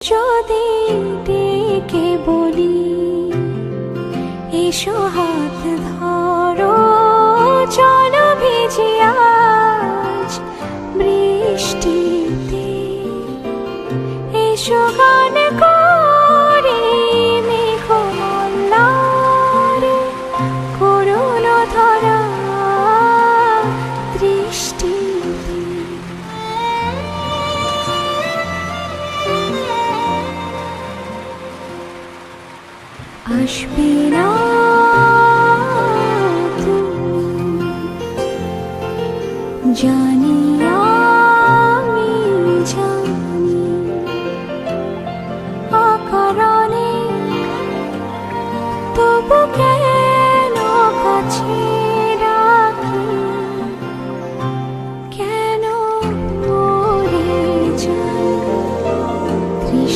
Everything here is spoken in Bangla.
যদি ডেকে বলি এসো হাত ধরো, চলো ভিজে আজ বৃষ্টিতে, এসো গান করি মেঘমল্লারে, করুণ ধরা দৃষ্টিতে। আসবে না তুমি, জানি